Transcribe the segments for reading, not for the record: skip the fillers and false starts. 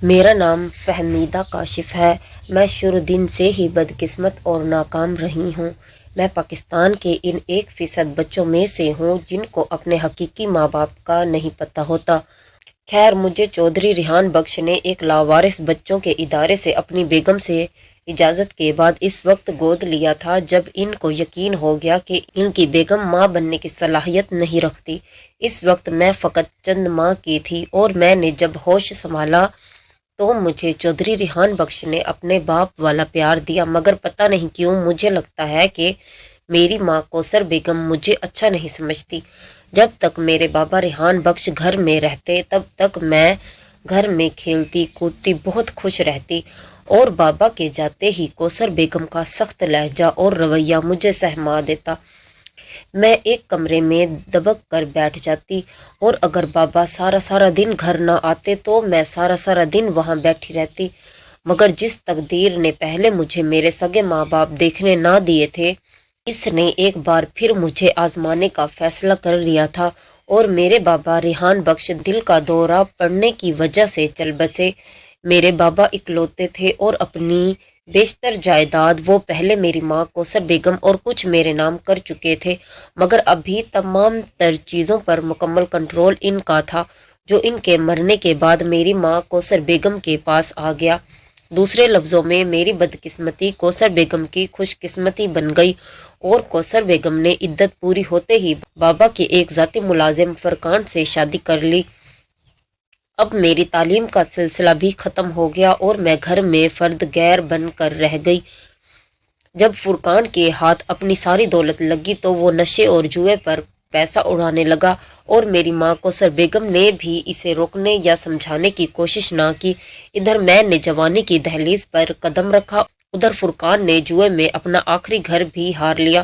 میرا نام فہمیدہ کاشف ہے۔ میں شروع دن سے ہی بدقسمت اور ناکام رہی ہوں۔ میں پاکستان کے ان 1% بچوں میں سے ہوں جن کو اپنے حقیقی ماں باپ کا نہیں پتہ ہوتا۔ خیر، مجھے چودھری ریحان بخش نے ایک لاوارث بچوں کے ادارے سے اپنی بیگم سے اجازت کے بعد اس وقت گود لیا تھا جب ان کو یقین ہو گیا کہ ان کی بیگم ماں بننے کی صلاحیت نہیں رکھتی۔ اس وقت میں فقط چند ماہ کی تھی اور میں نے جب ہوش سنبھالا تو مجھے چودھری ریحان بخش نے اپنے باپ والا پیار دیا، مگر پتہ نہیں کیوں مجھے لگتا ہے کہ میری ماں کوثر بیگم مجھے اچھا نہیں سمجھتی۔ جب تک میرے بابا ریحان بخش گھر میں رہتے تب تک میں گھر میں کھیلتی کودتی بہت خوش رہتی، اور بابا کے جاتے ہی کوثر بیگم کا سخت لہجہ اور رویہ مجھے سہما دیتا۔ میں ایک کمرے میں دبک کر بیٹھ جاتی، اور اگر بابا سارا دن گھر نہ آتے تو میں سارا دن وہاں بیٹھی رہتی۔ مگر جس تقدیر نے پہلے مجھے میرے سگے ماں باپ دیکھنے نہ دیے تھے، اس نے ایک بار پھر مجھے آزمانے کا فیصلہ کر لیا تھا، اور میرے بابا ریحان بخش دل کا دورہ پڑنے کی وجہ سے چل بسے۔ میرے بابا اکلوتے تھے اور اپنی بیشتر جائیداد وہ پہلے میری ماں کوثر بیگم اور کچھ میرے نام کر چکے تھے، مگر ابھی تمام تر چیزوں پر مکمل کنٹرول ان کا تھا، جو ان کے مرنے کے بعد میری ماں کوثر بیگم کے پاس آ گیا۔ دوسرے لفظوں میں میری بدقسمتی کوثر بیگم کی خوش قسمتی بن گئی، اور کوثر بیگم نے عدت پوری ہوتے ہی بابا کے ایک ذاتی ملازم فرقان سے شادی کر لی۔ اب میری تعلیم کا سلسلہ بھی ختم ہو گیا اور میں گھر میں فرد غیر بن کر رہ گئی۔ جب فرقان کے ہاتھ اپنی ساری دولت لگی تو وہ نشے اور جوئے پر پیسہ اڑانے لگا، اور میری ماں کوثر بیگم نے بھی اسے روکنے یا سمجھانے کی کوشش نہ کی۔ ادھر میں نے جوانی کی دہلیز پر قدم رکھا، ادھر فرقان نے جوئے میں اپنا آخری گھر بھی ہار لیا۔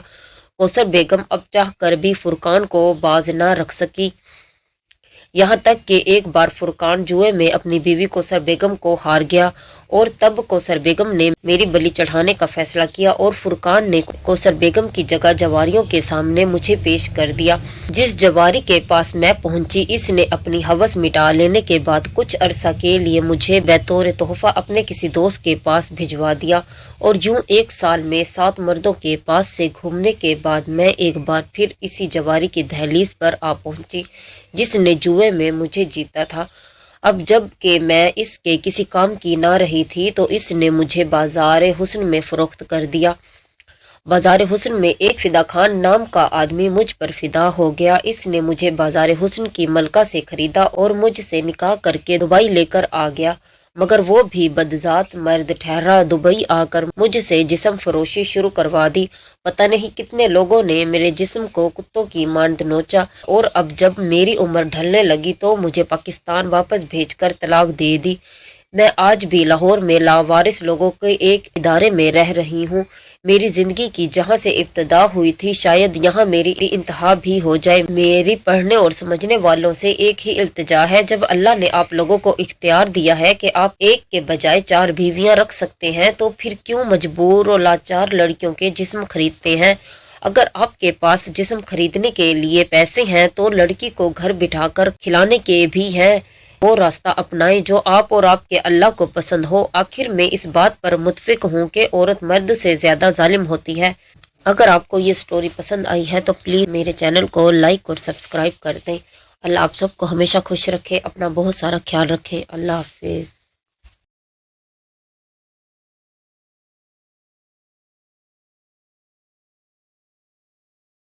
کوثر بیگم اب چاہ کر بھی فرقان کو باز نہ رکھ سکی، یہاں تک کہ ایک بار فرقان جوئے میں اپنی بیوی کوثر بیگم کو ہار گیا، اور تب کوثر بیگم نے میری بلی چڑھانے کا فیصلہ کیا، اور فرقان نے کوثر بیگم کی جگہ جواریوں کے سامنے مجھے پیش کر دیا۔ جس جواری کے پاس میں پہنچی، اس نے اپنی ہوس مٹا لینے کے بعد کچھ عرصہ کے لیے مجھے بطور تحفہ اپنے کسی دوست کے پاس بھجوا دیا، اور یوں 1 سال میں 7 مردوں کے پاس سے گھومنے کے بعد میں ایک بار پھر اسی جواری کی دہلیز پر آ پہنچی جس نے جوئے میں مجھے جیتا تھا۔ اب جب کہ میں اس کے کسی کام کی نہ رہی تھی تو اس نے مجھے بازار حسن میں فروخت کر دیا۔ بازار حسن میں ایک فدا خان نام کا آدمی مجھ پر فدا ہو گیا۔ اس نے مجھے بازار حسن کی ملکہ سے خریدا اور مجھ سے نکاح کر کے دبئی لے کر آ گیا، مگر وہ بھی بدذات مرد ٹھہرا۔ دبئی آ کر مجھ سے جسم فروشی شروع کروا دی۔ پتہ نہیں کتنے لوگوں نے میرے جسم کو کتوں کی مانند نوچا، اور اب جب میری عمر ڈھلنے لگی تو مجھے پاکستان واپس بھیج کر طلاق دے دی۔ میں آج بھی لاہور میں لاوارث لوگوں کے ایک ادارے میں رہ رہی ہوں۔ میری زندگی کی جہاں سے ابتدا ہوئی تھی شاید یہاں میری انتہا بھی ہو جائے۔ میری پڑھنے اور سمجھنے والوں سے ایک ہی التجا ہے، جب اللہ نے آپ لوگوں کو اختیار دیا ہے کہ آپ ایک کے بجائے 4 بیویاں رکھ سکتے ہیں، تو پھر کیوں مجبور و لاچار لڑکیوں کے جسم خریدتے ہیں؟ اگر آپ کے پاس جسم خریدنے کے لیے پیسے ہیں تو لڑکی کو گھر بٹھا کر کھلانے کے بھی ہیں۔ وہ راستہ اپنائیں جو آپ اور آپ کے اللہ کو پسند ہو۔ آخر میں اس بات پر متفق ہوں کہ عورت مرد سے زیادہ ظالم ہوتی ہے۔ اگر آپ کو یہ سٹوری پسند آئی ہے تو پلیز میرے چینل کو لائک اور سبسکرائب کر دیں۔ اللہ آپ سب کو ہمیشہ خوش رکھے، اپنا بہت سارا خیال رکھے۔ اللہ حافظ۔